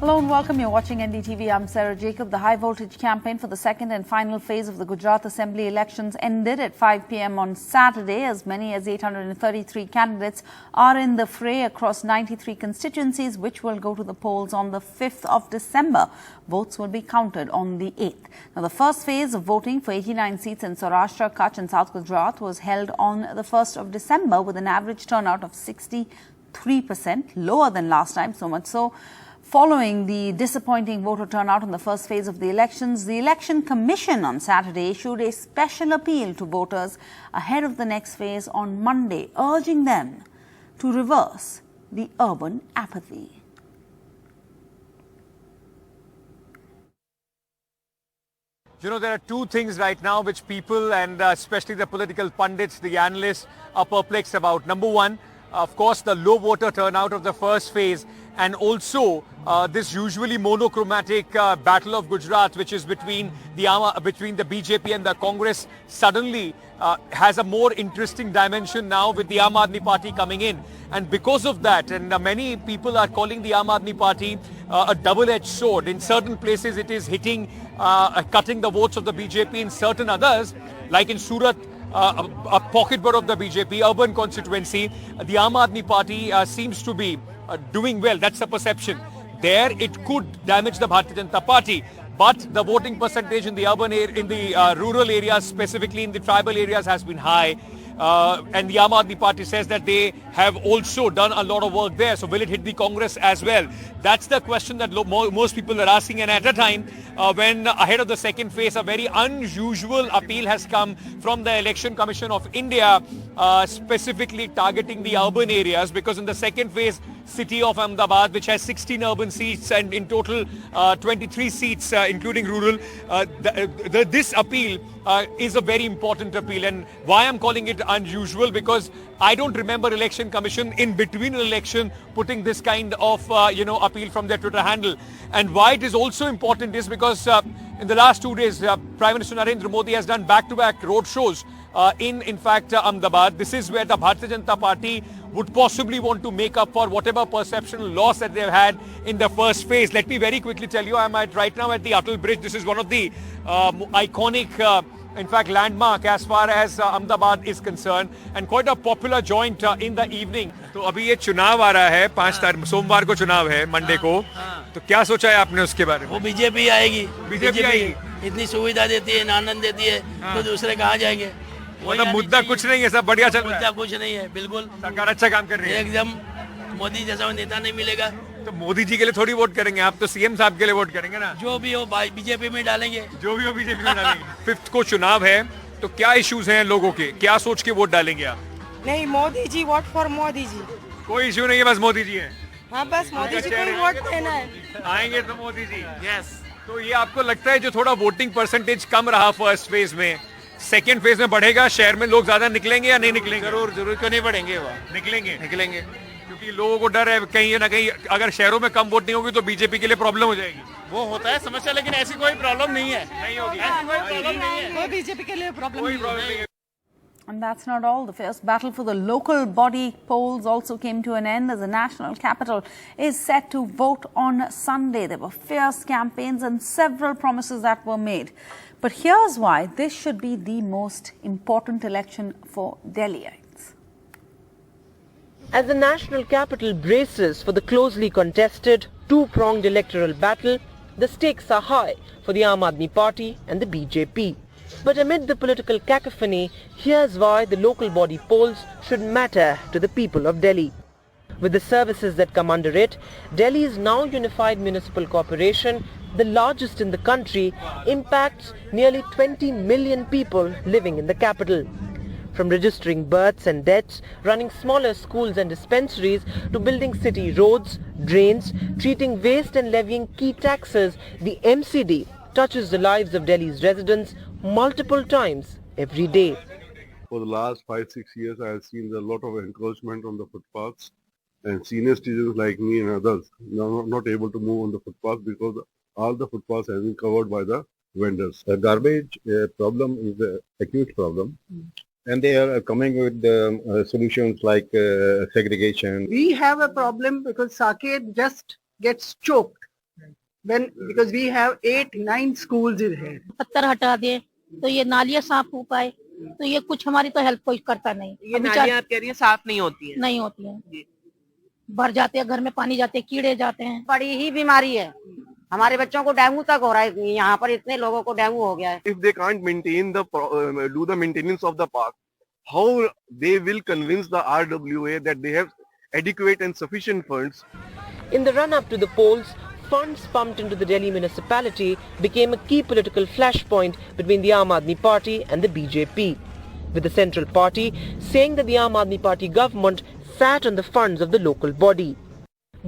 Hello and welcome. You're watching NDTV. I'm Sarah Jacob. The high voltage campaign for the second and final phase of the Gujarat Assembly elections ended at 5 p.m. on Saturday. As many as 833 candidates are in the fray across 93 constituencies, which will go to the polls on the 5th of December. Votes will be counted on the 8th. Now, the first phase of voting for 89 seats in Saurashtra, Kutch and South Gujarat was held on the 1st of December with an average turnout of 63%, lower than last time, so much so. Following the disappointing voter turnout in the first phase of the elections, the Election Commission on Saturday issued a special appeal to voters ahead of the next phase on Monday, urging them to reverse the urban apathy. You know, there are two things right now which people and especially the political pundits, the analysts are perplexed about. Number one, of course, the low voter turnout of the first phase, and also this usually monochromatic battle of Gujarat, which is between the BJP and the Congress, suddenly has a more interesting dimension now with the Aam Aadmi Party coming in. And because of that, and many people are calling the Aam Aadmi Party a double-edged sword. In certain places it is hitting, cutting the votes of the BJP. In certain others, like in Surat, a pocketbook of the BJP, urban constituency, the Aam Aadmi Party seems to be doing well. That's the perception. There it could damage the Bharatiya Janata Party, but the voting percentage in the urban rural areas, specifically in the tribal areas, has been high. And the Aam Aadmi Party says that they have also done a lot of work there. So will it hit the Congress as well? That's the question that most people are asking. And at a time when ahead of the second phase, a very unusual appeal has come from the Election Commission of India, specifically targeting the urban areas, because in the second phase, city of Ahmedabad, which has 16 urban seats and in total 23 seats, including rural, this appeal is a very important appeal. And why I'm calling it unusual, because I don't remember Election Commission in between an election putting this kind of appeal from their Twitter handle. And why it is also important is because in the last 2 days, Prime Minister Narendra Modi has done back-to-back road shows in fact, Ahmedabad. This is where the Bharatiya Janata Party would possibly want to make up for whatever perception loss that they've had in the first phase. Let me very quickly tell you, I'm right now at the Atal Bridge. This is one of the iconic, in fact, landmark as far as Ahmedabad is concerned, and quite a popular joint in the evening. तो अभी ये चुनाव आ रहा है, 5 तारीख सोमवार को चुनाव है, मंडे को. तो क्या सोचा है आपने उसके बारे में? वो बीजेपी आएगी. बीजेपी आएगी. इतनी सुविधा देती है, आनंद देती है, तो दूसरे कहाँ जाएंगे? मतलब मुद्दा कुछ नहीं है, सब बढ़िया चल रहा है. मुद्दा कुछ नहीं है, बिल्कुल. सरकार अच्छा काम कर रही है. एकदम मोदी जैसा नेता नहीं मिलेगा. तो मोदी जी के लिए थोड़ी वोट करेंगे, आप तो सीएम साहब के लिए वोट करेंगे ना. जो भी हो बीजेपी में डालेंगे. जो भी हो बीजेपी में डालेंगे. 5th को चुनाव है, तो क्या इश्यूज हैं लोगों के, क्या सोच के वोट डालेंगे आप? नहीं, मोदी जी, वोट फॉर मोदी जी. कोई इश्यू नहीं है, बस मोदी जी है. हाँ, बस मोदी जी को ही वोट देना है. आएंगे तो मोदी जी. यस. तो ये आपको लगता है जो थोड़ा वोटिंग परसेंटेज कम रहा फर्स्ट फेज में, सेकेंड फेज में बढ़ेगा, शहर में लोग ज्यादा निकलेंगे या नहीं निकलेंगे? जरूर क्यों नहीं बढ़ेंगे, वो निकलेंगे क्योंकि लोगों को डर है कहीं ना कहीं अगर शहरों में कम वोट नहीं होगी तो बीजेपी के लिए प्रॉब्लम हो जाएगी. वो होता है समस्या, लेकिन ऐसी कोई प्रॉब्लम नहीं है. नहीं होगी. कोई बीजेपी के लिए प्रॉब्लम नहीं है. And that's not all. The fierce battle for the local body polls also came to an end as the national capital is set to vote on Sunday. There were fierce campaigns and several promises that were made. But here's why this should be the most important election for Delhiites. As the national capital braces for the closely contested two-pronged electoral battle, the stakes are high for the Aam Aadmi Party and the BJP. But amid the political cacophony, here's why the local body polls should matter to the people of Delhi. With the services that come under it, Delhi's now unified municipal corporation, the largest in the country, impacts nearly 20 million people living in the capital. From registering births and deaths, running smaller schools and dispensaries, to building city roads, drains, treating waste and levying key taxes, the MCD touches the lives of Delhi's residents multiple times every day. For the last 5-6 years, I have seen a lot of encroachment on the footpaths, and senior citizens like me and others are not able to move on the footpath because all the footpaths have been covered by the vendors. The garbage problem is an acute problem, and they are coming with solutions like segregation. We have a problem because Saket just gets choked because we have 8-9 schools in here. पत्थर हटा दे तो ये नालियाँ साफ हो पाए, तो ये कुछ हमारी तो हेल्प कोई करता नहीं। ये नालियाँ आप कह रही हैं साफ नहीं होती हैं? नहीं होती हैं, भर जाते हैं, घर में पानी जाते हैं, कीड़े जाते हैं। बड़ी ही बीमारी है, हमारे बच्चों को डेंगू तक हो रहा है, यहाँ पर इतने लोगों को डेंगू हो गया है। If they can't do the maintenance of the park, how they will convince the RWA that they have adequate and sufficient funds? In the run-up to the polls, funds pumped into the Delhi municipality became a key political flashpoint between the Aam Aadmi Party and the BJP, with the central party saying that the Aam Aadmi Party government sat on the funds of the local body.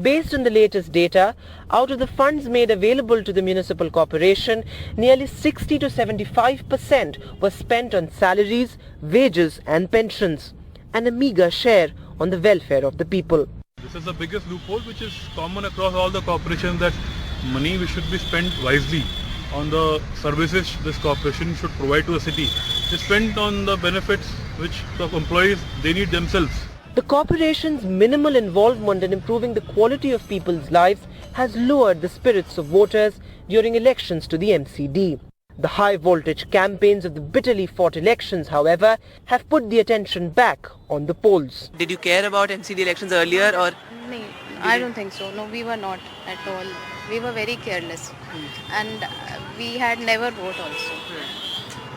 Based on the latest data, out of the funds made available to the municipal corporation, nearly 60 to 75% were spent on salaries, wages and pensions, and a meagre share on the welfare of the people. This is the biggest loophole which is common across all the corporations, that money which should be spent wisely on the services this corporation should provide to the city is spent on the benefits which the employees they need themselves. The corporation's minimal involvement in improving the quality of people's lives has lowered the spirits of voters during elections to the MCD. The high voltage campaigns of the bitterly fought elections, however, have put the attention back on the polls. Did you care about MCD elections earlier, or? No, I don't think so. No, we were not at all. We were very careless and we had never voted also.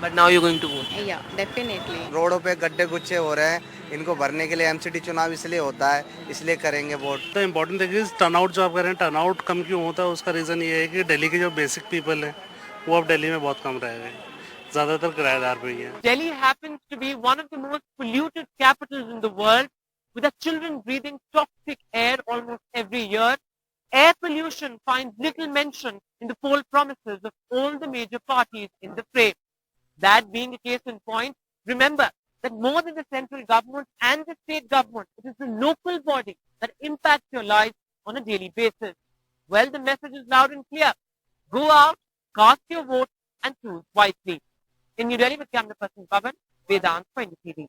But now you're going to vote? Yeah, definitely. रोडों पे गड्ढे गुच्छे हो रहे हैं, इनको भरने के लिए एमसीडी चुनाव इसलिए होता है, इसलिए करेंगे vote. The important thing is turnout जो आप कर रहे हैं, turnout कम क्यों होता है, उसका रीजन ये है कि दिल्ली के जो बेसिक पीपल है वो अब दिल्ली में बहुत कम रह गए, ज्यादातर किराएदार पे ही है। Delhi happens to be one of the most polluted capitals in the world, with our children breathing toxic air almost every year. Air pollution finds little mention in the poll promises of all the major parties in the fray. That being a case in point, remember that more than the central government and the state government, it is the local body that impacts your lives on a daily basis. Well, the message is loud and clear. Go out, cast your vote and choose wisely. In New Delhi with camera person Pavan, Vedant for NDTV.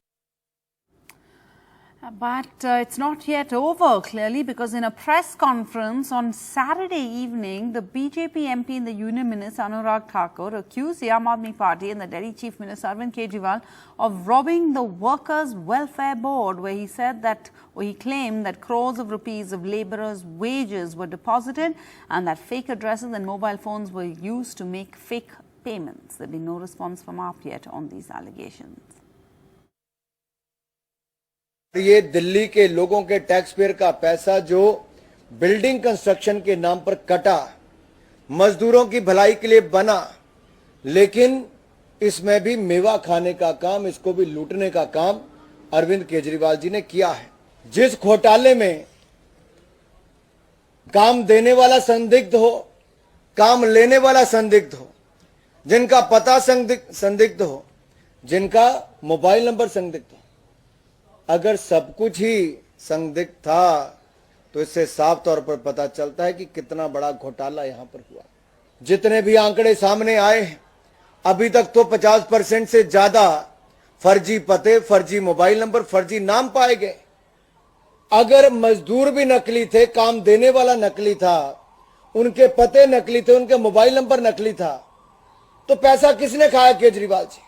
But it's not yet over, clearly, because in a press conference on Saturday evening, the BJP MP in the Union Minister Anurag Thakur accused the Aam Aadmi Party and the Delhi Chief Minister Arvind Kejriwal of robbing the Workers' Welfare Board, where he said that, or he claimed that crores of rupees of labourers' wages were deposited and that fake addresses and mobile phones were used to make fake payments. There's been no response from AAP yet on these allegations. ये दिल्ली के लोगों के tax payer का पैसा जो building construction के नाम पर कटा, मजदूरों की भलाई के लिए बना, लेकिन इसमें भी मेवा खाने का काम, इसको भी लूटने का काम अरविंद केजरीवाल जी ने किया है। जिस घोटाले में काम देने वाला संदिग्ध हो, काम लेने वाला संदिग्ध हो, जिनका पता संदिग्ध हो, जिनका मोबाइल नंबर संदिग्ध हो, अगर सब कुछ ही संदिग्ध था तो इससे साफ तौर पर पता चलता है कि कितना बड़ा घोटाला यहां पर हुआ। जितने भी आंकड़े सामने आए अभी तक तो 50% से ज्यादा फर्जी पते, फर्जी मोबाइल नंबर, फर्जी नाम पाए गए। अगर मजदूर भी नकली थे, काम देने वाला नकली था, उनके पते नकली थे, उनके मोबाइल नंबर नकली था, तो पैसा किसने खाया? Kejriwal ji.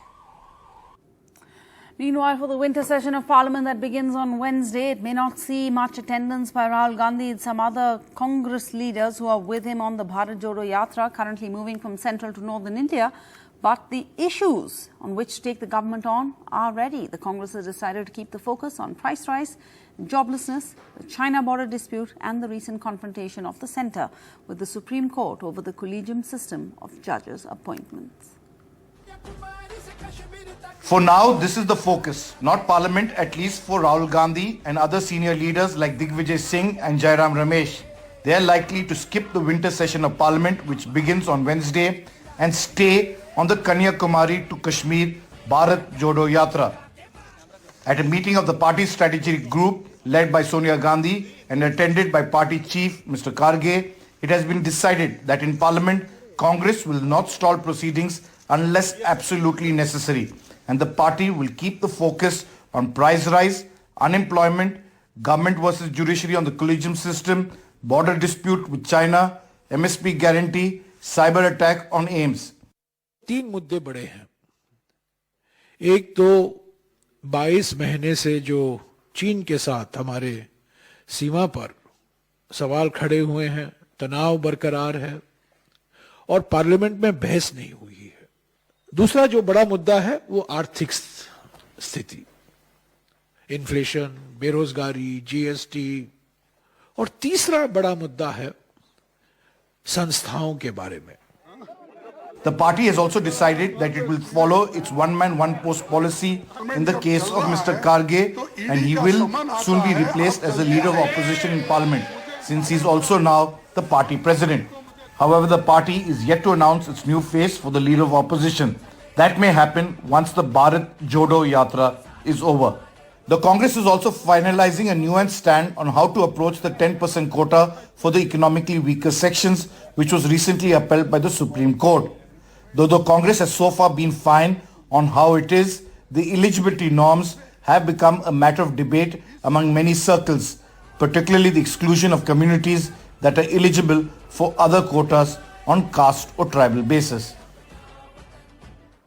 Meanwhile, for the winter session of Parliament that begins on Wednesday, it may not see much attendance by Rahul Gandhi and some other Congress leaders who are with him on the Bharat Jodo Yatra, currently moving from central to northern India. But the issues on which to take the government on are ready. The Congress has decided to keep the focus on price rise, joblessness, the China border dispute and the recent confrontation of the centre with the Supreme Court over the collegium system of judges' appointments. For now, this is the focus, not Parliament, at least for Rahul Gandhi and other senior leaders like Digvijay Singh and Jairam Ramesh. They are likely to skip the winter session of Parliament, which begins on Wednesday, and stay on the Kanyakumari to Kashmir Bharat Jodo Yatra. At a meeting of the party's strategic group led by Sonia Gandhi and attended by party chief Mr. Karge, it has been decided that in Parliament, Congress will not stall proceedings unless absolutely necessary, and the party will keep the focus on price rise, unemployment, government versus judiciary on the collegium system, border dispute with China, MSP guarantee, cyber attack on AIMS. 3 मुद्दे बड़े हैं। एक तो 22 महीने से जो चीन के साथ हमारे सीमा पर सवाल खड़े हुए हैं, तनाव बरकरार है और पार्लियामेंट में बहस नहीं हुई है। दूसरा जो बड़ा मुद्दा है वो आर्थिक स्थिति, इन्फ्लेशन, बेरोजगारी, GST, और तीसरा बड़ा मुद्दा है संस्थाओं के बारे में। The party has also decided that it will follow its one-man, one-post policy in the case of Mr. Karge, and he will soon be replaced as the leader of opposition in parliament, since he is also now the party president. However, the party is yet to announce its new face for the leader of opposition. That may happen once the Bharat Jodo Yatra is over. The Congress is also finalizing a nuanced stand on how to approach the 10% quota for the economically weaker sections, which was recently upheld by the Supreme Court. Though the Congress has so far been fine on how it is, the eligibility norms have become a matter of debate among many circles, particularly the exclusion of communities that are eligible for other quotas on caste or tribal basis.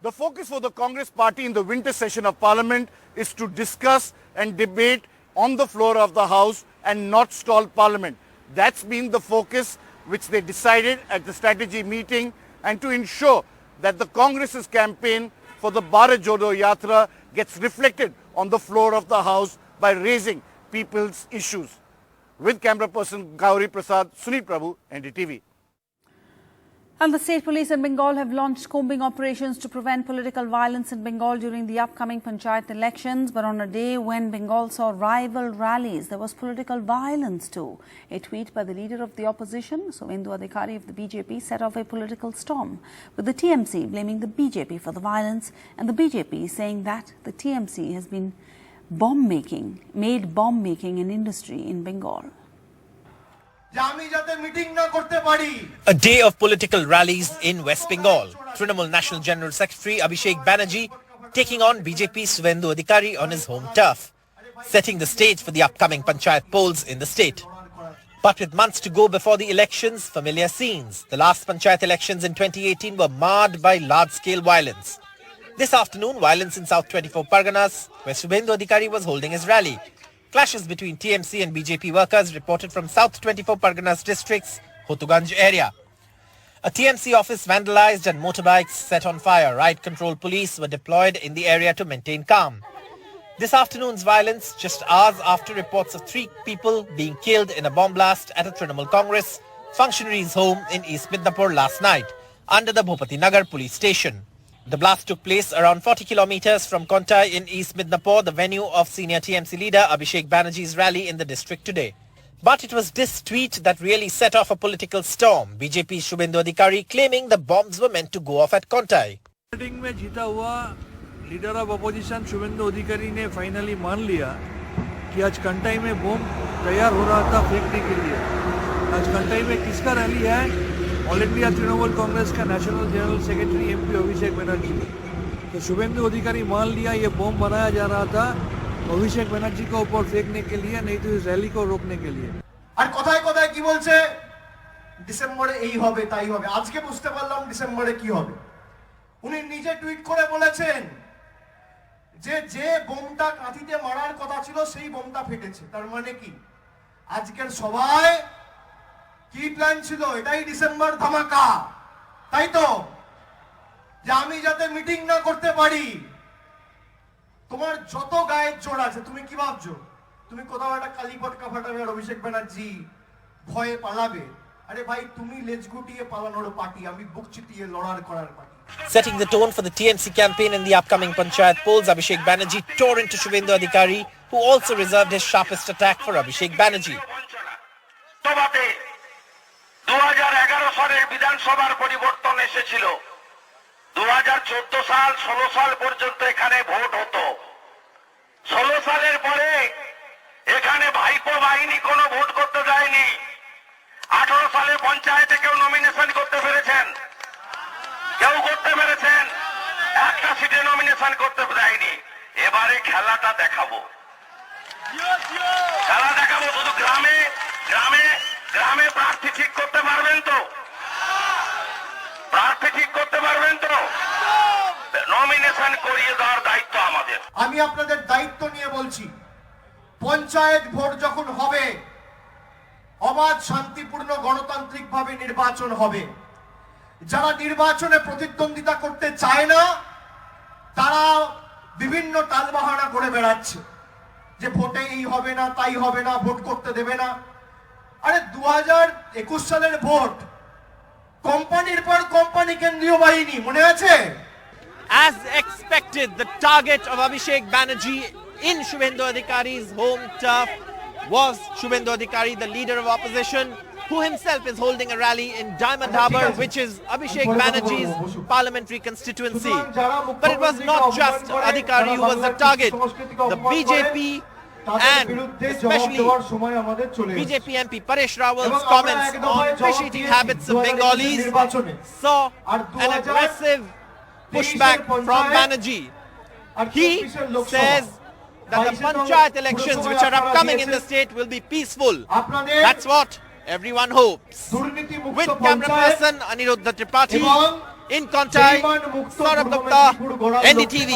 The focus for the Congress party in the winter session of Parliament is to discuss and debate on the floor of the House and not stall Parliament. That's been the focus which they decided at the strategy meeting, and to ensure that the Congress's campaign for the Bharat Jodo Yatra gets reflected on the floor of the House by raising people's issues. With camera person Gauri Prasad, Sunil Prabhu, NDTV. And the state police in Bengal have launched combing operations to prevent political violence in Bengal during the upcoming panchayat elections. But on a day when Bengal saw rival rallies, there was political violence too. A tweet by the leader of the opposition, Suvendu Adhikari of the BJP, set off a political storm, with the TMC blaming the BJP for the violence and the BJP saying that the TMC has been made bomb making an industry in Bengal. A day of political rallies in West Bengal. Trinamool National General Secretary Abhishek Banerjee taking on BJP Suvendu Adhikari on his home turf, setting the stage for the upcoming panchayat polls in the state. But with months to go before the elections, familiar scenes. The last panchayat elections in 2018 were marred by large-scale violence. This afternoon, violence in South 24 Parganas, where Suvendu Adhikari was holding his rally. Clashes between TMC and BJP workers reported from South 24 Parganas district's Hotuganj area. A TMC office vandalized and motorbikes set on fire. Riot control police were deployed in the area to maintain calm. This afternoon's violence just hours after reports of 3 people being killed in a bomb blast at a Trinamool Congress functionary's home in East Midnapur last night under the Bhopati Nagar police station. The blast took place around 40 kilometers from Kontai in East Midnapur, the venue of senior TMC leader Abhishek Banerjee's rally in the district today. But it was this tweet that really set off a political storm. BJP's Suvendu Adhikari claiming the bombs were meant to go off at Kontai. Meeting में जीता हुआ leader of opposition Suvendu अधिकारी ने finally मान लिया कि आज कंटाई में बम तैयार हो रहा था फेंकने के लिए। आज कंटाई में किसका रैली है? ऑल इंडिया तृणमूल कांग्रेस का national general secretary MP Abhishek Banerjee. तो शुभेंदु अधिकारी मान लिया ये बम बनाया जा रहा था अभिषेक बनर्जी को ऊपर फेंकने के लिए, नहीं तो इस रैली को रोकने के लिए। আর কথায় কথায় কি বলছে ডিসেম্বরে এই হবে তাই হবে, আজকে বুঝতে পারলাম ডিসেম্বরে কি হবে। উনি নিজে টুইট করে বলেছেন যে যে বোমটা কাঁথিতে মারার কথা ছিল সেই বোমটা ফেটেছে। তার মানে কি আজকের সবাই কি প্ল্যান ছিল? এটাই ডিসেম্বর ধামাকা, তাই তো? যে আমি যাতে মিটিং না করতে পারি, তোমার যত গায়ের জোর আছে তুমি কি ভাবছো তুমি কোথাও একটা কালি পটকা ফাটাবে আর অভিষেক ব্যানার্জি ভয়ে পালাবে? আরে ভাই তুমি লেজ গুটিয়ে পালানোর পার্টি, আমি বুক চিতিয়ে লড়ার করার party. Setting the tone for the TMC campaign in the upcoming panchayat polls, Abhishek Banerjee tore into Suvendu Adhikari, who also reserved his sharpest attack for Abhishek Banerjee. 2011 সালের বিধানসভার পরিবর্তন এসেছিল। 2014 সাল 16 সাল পর্যন্ত এখানে ভোট হতো। 16 সালের পরে এখানে ভাইপো বাহিনী কোনো ভোট করতে দেয়নি। 18 সালে পঞ্চায়েতে কেউ নমিনেশন করতে পেরেছেন, কেউ করতে পেরেছেন, একটা সিটে নমিনেশন করতে দেয়নি। এবারে খেলাটা দেখাবো, খেলা দেখাবো। শুধু গ্রামে গ্রামে গ্রামে প্রার্থী ঠিক করতে পারবেন তো? প্রার্থী ঠিক করতে পারবেন তো? নমিনেশন করিয়ে দেওয়ার দায়িত্ব আমাদের। আমি আপনাদের দায়িত্ব নিয়ে বলছি, পঞ্চায়েত ভোট যখন হবে, অবাধ শান্তিপূর্ণ গণতান্ত্রিকভাবে নির্বাচন হবে। যারা নির্বাচনে প্রতিদ্বন্দ্বিতা করতে চায় না, তারা বিভিন্ন টালবাহানা করে বেড়াচ্ছে যে ভোটে এই হবে না, তাই হবে না, ভোট করতে দেবে না। আরে 2021 সালের ভোট, কোম্পানির পর কোম্পানি কেন্দ্রীয় বাহিনী, মনে আছে? As expected, the target of Abhishek Banerjee in Shubhendu Adhikari's home turf was Shubhendu Adhikari, the leader of opposition, who himself is holding a rally in Diamond Harbour, which is Abhishek Banerjee's parliamentary constituency. But it was not just Adhikari who was the target. The BJP and especially BJP MP Paresh Rawal's comments on fish eating habits of Bengalis saw an aggressive pushback from Banerjee. He says that the panchayat elections which are upcoming in the state will be peaceful. That's what everyone hopes. With camera person Aniruddha Tripathi, in Kontai, Saurabh Gupta, NDTV.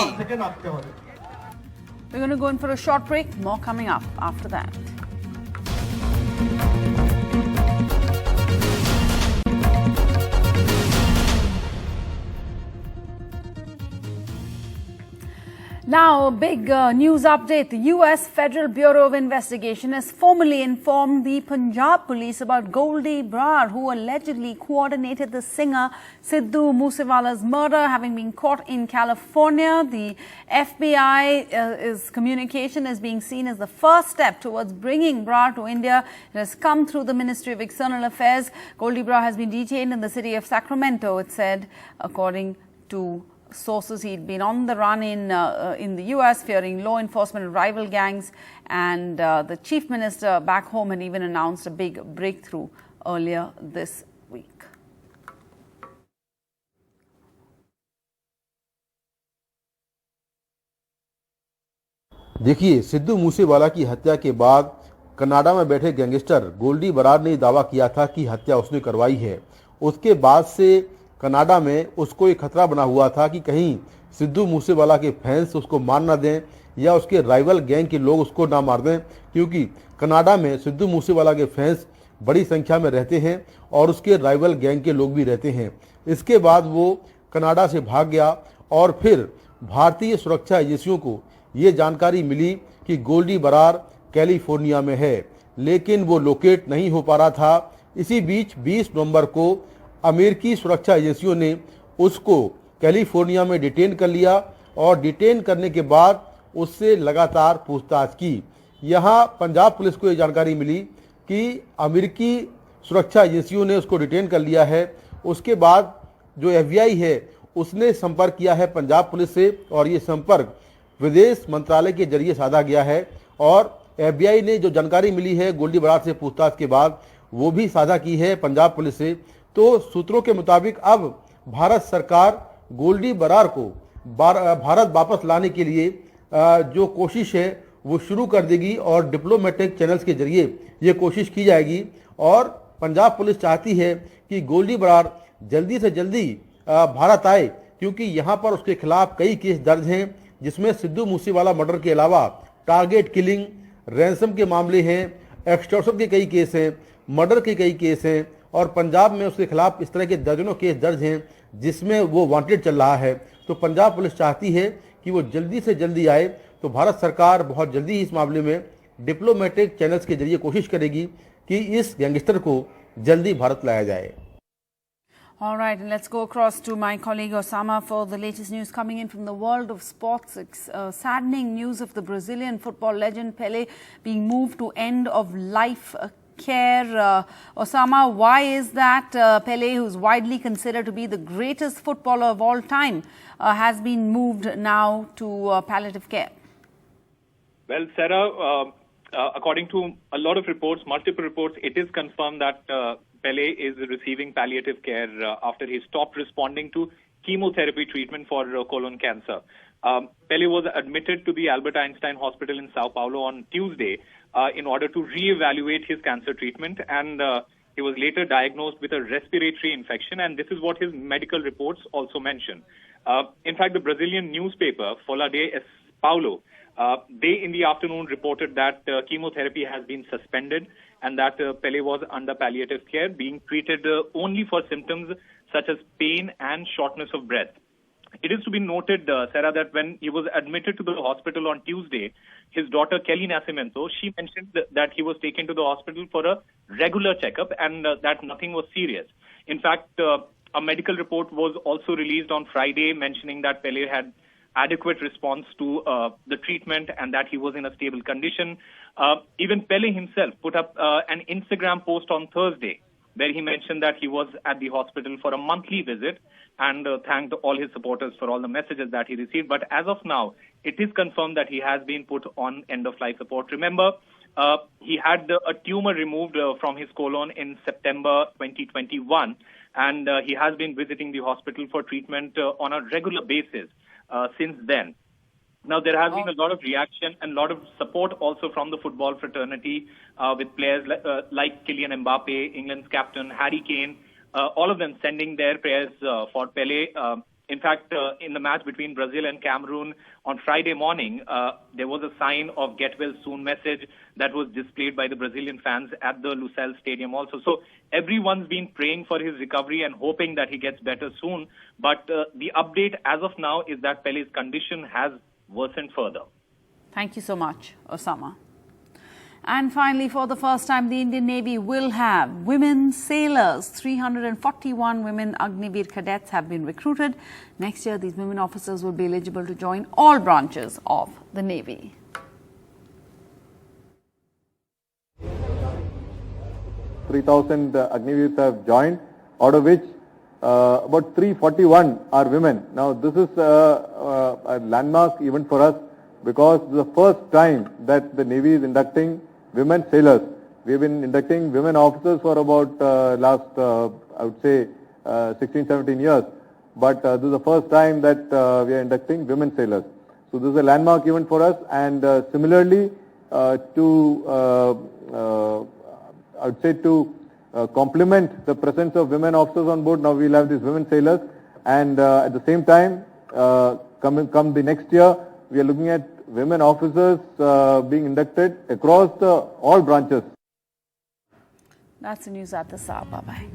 We're going to go in for a short break. More coming up after that. Now, a big news update. The U.S. Federal Bureau of Investigation has formally informed the Punjab police about Goldie Brar, who allegedly coordinated the singer Sidhu Moosewala's murder, having been caught in California. The FBI's communication is being seen as the first step towards bringing Brar to India. It has come through the Ministry of External Affairs. Goldie Brar has been detained in the city of Sacramento, it said, according to sources. He'd been on the run in the U.S., fearing law enforcement and rival gangs, and the chief minister back home had even announced a big breakthrough earlier this week. देखिए, सिद्धू मूसेवाला की हत्या के बाद Canada में बैठे gangster Goldy Brar ने दावा किया था कि हत्या उसने करवाई है। उसके बाद से कनाडा में उसको एक खतरा बना हुआ था कि कहीं सिद्धू मूसेवाला के फैंस उसको मार ना दें या उसके राइवल गैंग के लोग उसको ना मार दें, क्योंकि कनाडा में सिद्धू मूसेवाला के फैंस बड़ी संख्या में रहते हैं और उसके राइवल गैंग के लोग भी रहते हैं। इसके बाद वो कनाडा से भाग गया और फिर भारतीय सुरक्षा एजेंसियों को ये जानकारी मिली कि गोल्डी बरार कैलिफोर्निया में है, लेकिन वो लोकेट नहीं हो पा रहा था। इसी बीच 20 नवंबर को अमेरिकी सुरक्षा एजेंसियों ने उसको कैलिफोर्निया में डिटेन कर लिया और डिटेन करने के बाद उससे लगातार पूछताछ की। यहाँ पंजाब पुलिस को ये जानकारी मिली कि अमेरिकी सुरक्षा एजेंसियों ने उसको डिटेन कर लिया है। उसके बाद जो FBI है उसने संपर्क किया है पंजाब पुलिस से और ये संपर्क विदेश मंत्रालय के जरिए साधा गया है और FBI ने जो जानकारी मिली है गोल्डी बरार से पूछताछ के बाद वो भी साझा की है पंजाब पुलिस से। तो सूत्रों के मुताबिक अब भारत सरकार गोल्डी बरार को भारत वापस लाने के लिए जो कोशिश है वो शुरू कर देगी और डिप्लोमेटिक चैनल्स के जरिए ये कोशिश की जाएगी। और पंजाब पुलिस चाहती है कि गोल्डी बरार जल्दी से जल्दी भारत आए, क्योंकि यहाँ पर उसके खिलाफ कई केस दर्ज हैं, जिसमें सिद्धू मूसेवाला मर्डर के अलावा टारगेट किलिंग, रैंसम के मामले हैं, एक्सटॉर्शन के कई केस हैं, मर्डर के कई केस हैं और पंजाब में उसके खिलाफ इस तरह के दर्जनों केस दर्ज हैं जिसमें वो वांटेड चल रहा है। तो पंजाब पुलिस चाहती है कि वो जल्दी से जल्दी आए। तो भारत सरकार बहुत जल्दी इस मामले में डिप्लोमेटिक चैनल्स के जरिए कोशिश करेगी कि इस गैंगस्टर को जल्दी भारत लाया जाए। All right, and let's go across to my colleague Osama for the latest news coming in from the world of sports. It's saddening news of the Brazilian football legend Pele being moved to end of life care. Osama, why is that Pele, who's widely considered to be the greatest footballer of all time, has been moved now to palliative care? Well, Sarah, according to a lot of reports, multiple reports, it is confirmed that Pele is receiving palliative care after he stopped responding to chemotherapy treatment for colon cancer. Pele was admitted to the Albert Einstein Hospital in Sao Paulo on Tuesday in order to re-evaluate his cancer treatment, and He was later diagnosed with a respiratory infection, and this is what his medical reports also mention. In fact, the Brazilian newspaper, Folha de São Paulo, they in the afternoon reported that chemotherapy has been suspended and that Pele was under palliative care, being treated only for symptoms such as pain and shortness of breath. It is to be noted, Sarah, that when he was admitted to the hospital on Tuesday, his daughter Kelly Nascimento, she mentioned that he was taken to the hospital for a regular checkup and that nothing was serious. In fact, a medical report was also released on Friday mentioning that Pele had adequate response to the treatment and that he was in a stable condition. Even Pele himself put up an Instagram post on Thursday where he mentioned that he was at the hospital for a monthly visit and thanked all his supporters for all the messages that he received. But as of now, it is confirmed that he has been put on end-of-life support. Remember, he had a tumor removed from his colon in September 2021, and he has been visiting the hospital for treatment on a regular basis since then. Now, there has been a lot of reaction and a lot of support also from the football fraternity with players like Kylian Mbappe, England's captain, Harry Kane, all of them sending their prayers for Pele. In fact, in the match between Brazil and Cameroon on Friday morning, there was a sign of get well soon message that was displayed by the Brazilian fans at the Lusail Stadium also. So everyone's been praying for his recovery and hoping that he gets better soon. But the update as of now is that Pele's condition has worsened further. Thank you so much, Osama. And finally, for the first time, the Indian Navy will have women sailors. 341 women Agniveer cadets have been recruited. Next year, these women officers will be eligible to join all branches of the Navy. $3,000 Agniveers have joined, out of which about 341 are women. Now, this is a landmark event for us because this is the first time that the Navy is inducting women sailors. We have been inducting women officers for about last, I would say, 16, 17 years. But this is the first time that we are inducting women sailors. So this is a landmark event for us. And similarly, I would say to complement the presence of women officers on board, now we'll have these women sailors. And at the same time, come the next year, we are looking at women officers being inducted across all branches. That's the news at this hour. Bye-bye.